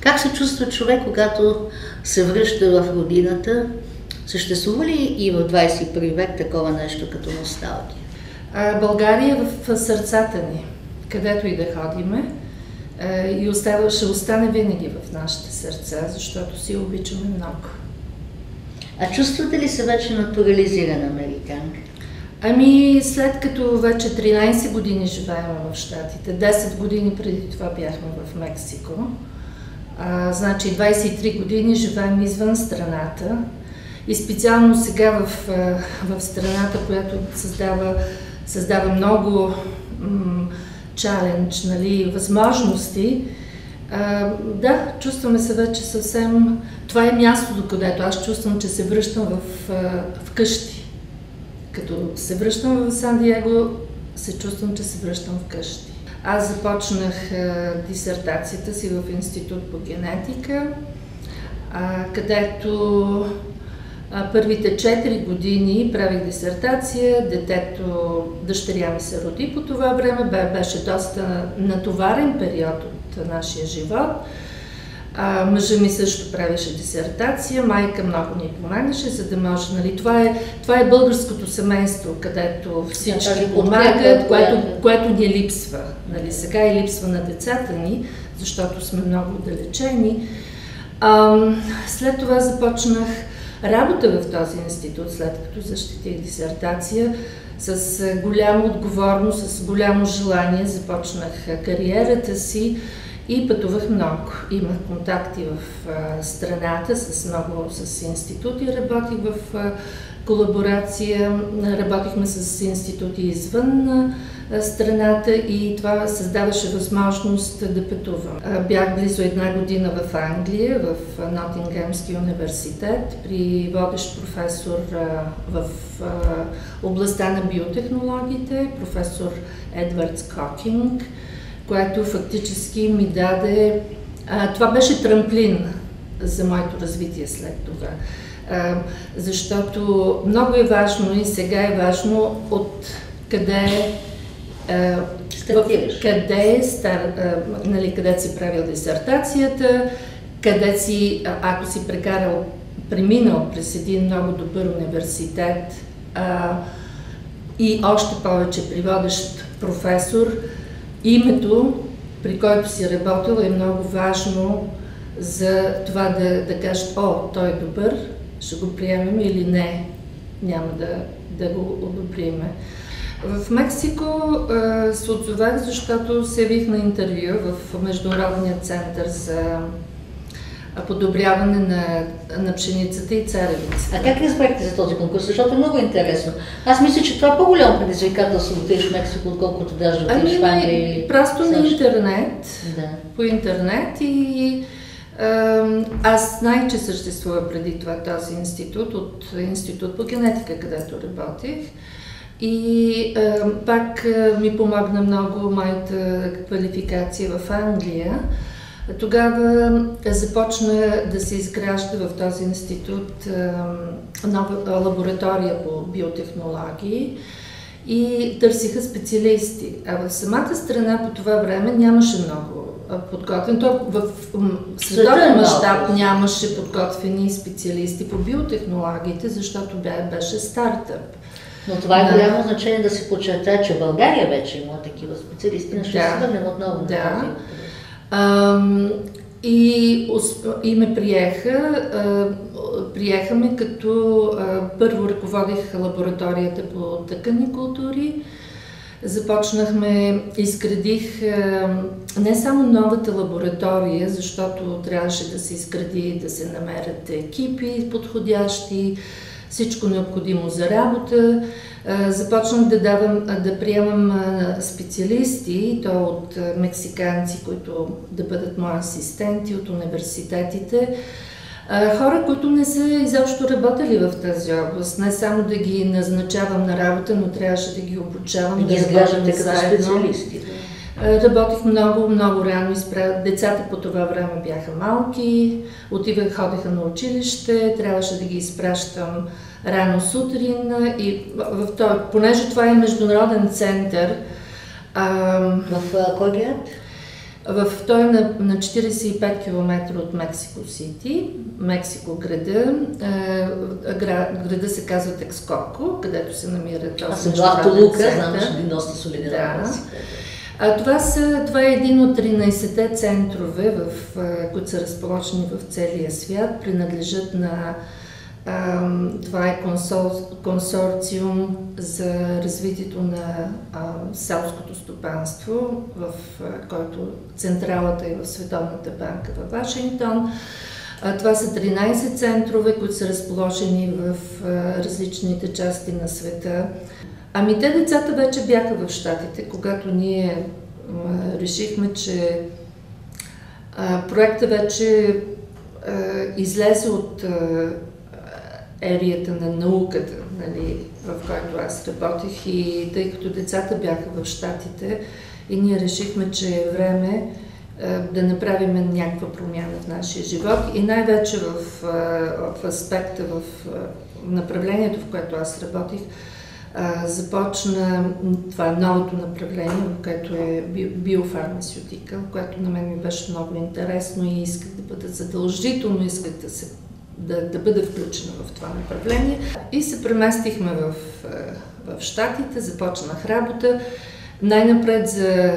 Как се чувства човек, когато се връща в родината? Съществува ли и в 21 век такова нещо като носталгия? България е в сърцата ни, където и да ходиме, и ще остане винаги в нашите сърца, защото си обичаме много. А чувствате ли се вече натурализирана американка? След като вече 13 години живеем в Щатите, 10 години преди това бяхме в Мексико, значи 23 години живеем извън страната и специално сега в страната, която създава много чалендж, възможности. Да, чувстваме се вече съвсем... Това е мястото, където аз чувствам, че се връщам в къщи. Като се връщам в Сан-Диего, се чувствам, че се връщам в къщи. Аз започнах дисертацията си в Институт по генетика, където първите 4 години правих дисертация, дъщеря ми се роди по това време, беше доста натоварен период от нашия живот. Мъжа ми също правеше дисертация, майка много ни помагаше, за да може, това е българското семейство, където всички помагат, което ни липсва. Сега и липсва на децата ни, защото сме много отдалечени. След това започнах работа в този институт, след като защитих дисертация, с голяма отговорност, с голямо желание започнах кариерата си и пътувах много. Имах контакти в страната с институти, работих в колаборация, работихме с институти извън страната и това създаваше възможност да пътувам. Бях близо 1 година в Англия, в Нотингемския университет, при водещ професор в областта на биотехнологиите, професор Едвард Скокинг, което фактически ми даде... Това беше трамплин за моето развитие след това. Защото много е важно и сега е важно от къде къде си правил дисертацията, къде си, ако си преминал през един много добър университет и още повече при водещ професор, името, при който си работил, е много важно за това да кажеш, той е добър, ще го приемем или не, няма да го одобриме. В Мексико се отзовах, защото се явих на интервю в Международния център за подобряване на пшеницата и царевицата. А как разбрахте за този конкурс? Защото е много интересно. Аз мисля, че това е по-голямо предизвикателство да отидеш в Мексико, отколкото даже да отидеш в Англия или... Просто на интернет, по интернет и аз знаех, че съществува преди това този институт, от Институт по генетика, където работих. И пак ми помогна много моята квалификация в Англия. Тогава започна да се изгражда в този институт нова лаборатория по биотехнологии и търсиха специалисти. А в самата страна по това време нямаше много подготвен. В световен мащаб нямаше подготвени специалисти по биотехнологиите, защото беше стартъп. Но това е голямо значение да се подчертае, че България вече има такива специалисти. Ще се върнем отново на този. И ме приеха ме като първо ръководих лабораторията по тъканни култури. Изградих не само новата лаборатория, защото трябваше да се изгради, да се намерят екипи подходящи, всичко необходимо за работа. Започнах да приемам специалисти, то от мексиканци, които да бъдат мои асистенти от университетите. Хора, които не са изобщо работили в тази област, не само да ги назначавам на работа, но трябваше да ги обучавам, да работим заедно. Работих много, много рано. Децата по това време бяха малки, ходеха на училище, трябваше да ги изпращам рано сутрин и понеже това е международен център. В кой град? Той е на 45 км от Мексико Сити, Мексико града. Града се казва Текскоко, където се намира този Аз съм била в Толука, знам, че ви доста солиден. Това е един от 13-те центрове, които са разположени в целия свят, принадлежат на това е консорциум за развитието на селското стопанство, в който централата е в Световната банка в Вашингтон. Това са 13 центрове, които са разположени в различните части на света. Те децата вече бяха в Щатите, когато ние решихме, че проектът вече излезе от ерията на науката, нали, в който аз работих, и тъй като децата бяха в Щатите, и ние решихме, че е време да направим някаква промяна в нашия живот, и най-вече в аспекта, в направлението, в което аз работих, започна това новото направление, което е биофармацевтика, което на мен ми беше много интересно и исках да бъда задължително, исках да бъда включена в това направление. И се преместихме в Щатите, започнах работа. Най-напред за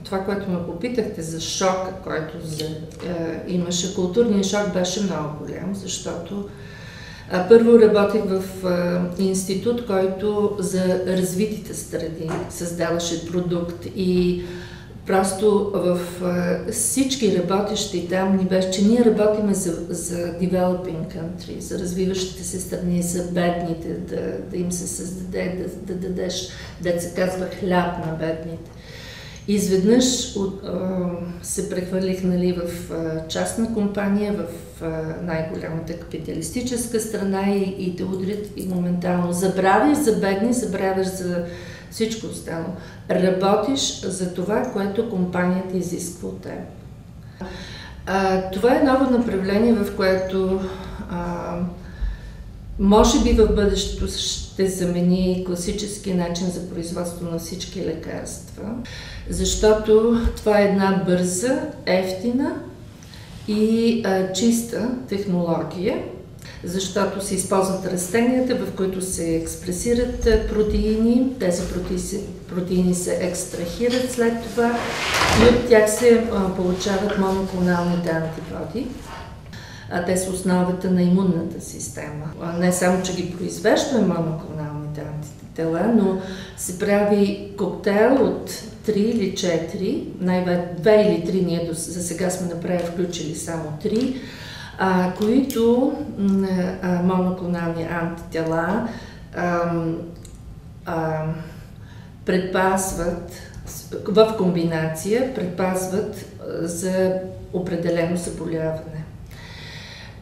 това, което ме попитахте, за шока, който имаше, културният шок беше много голям, защото първо работех в институт, който за развитите страни създаваше продукт, и просто в всички работещи там ни беше, че ние работиме за developing country, за развиващите се страни, за бедните, да им се създаде, да дадеш, да се казва, хляб на бедните. Изведнъж се прехвърлих, нали, в частна компания, в най-голямата капиталистическа страна, и те удрят и моментално. Забравяш за бедни, забравяш за всичко останало. Работиш за това, което компанията изисква от теб. Това е ново направление, в което може би в бъдещето ще замени класическия начин за производство на всички лекарства, защото това е една бърза, евтина и чиста технология, защото се използват растенията, в които се експресират протеини. Тези протеини се екстрахират след това и от тях се получават моноклоналните антибоди. Те са основата на имунната система. Не само, че ги произвеждаме моноклоналните антитела, но се прави коктейл от 3 или 4, най-вече 2 или 3, ние за сега сме включили само 3, които моноклонални антитела предпазват, в комбинация предпазват за определено заболяване.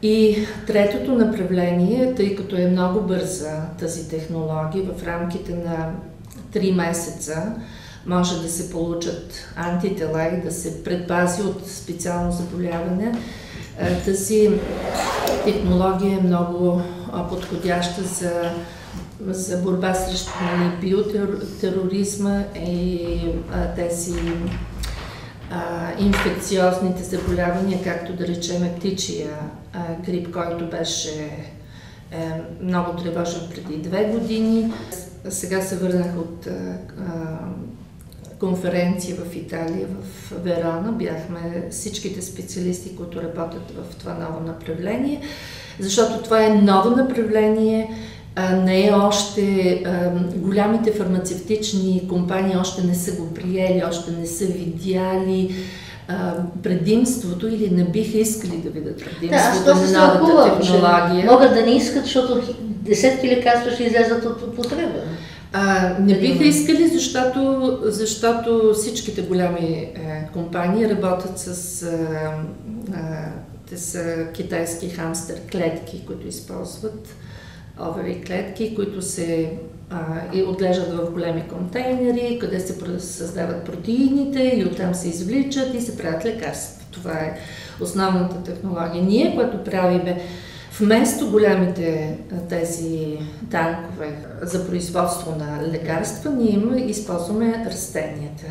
И третото направление, тъй като е много бърза тази технология, в рамките на 3 месеца може да се получат антитела и да се предпази от специално заболяване. Тази технология е много подходяща за борба срещу биотероризма и тези инфекциозните заболявания, както да речем птичия грип, който беше много тревожен преди 2 години. Сега се върнах от конференция в Италия, в Верона. Бяхме всичките специалисти, които работят в това ново направление, защото това е ново направление, не е още, голямите фармацевтични компании още не са го приели, още не са видяли предимството или не биха искали да видят предимството на новата технология. Могат да не искат, защото десетки лекарства ще излезат от употреба. Не биха искали, защото всичките голями компании работят с те са китайски хамстер клетки, които използват овари клетки, които се отглеждат в големи контейнери, къде се създават протеините и оттам се извличат и се правят лекарства. Това е основната технология. Ние, което правиме, вместо голямите тези танкове за производство на лекарства, ние използваме растенията.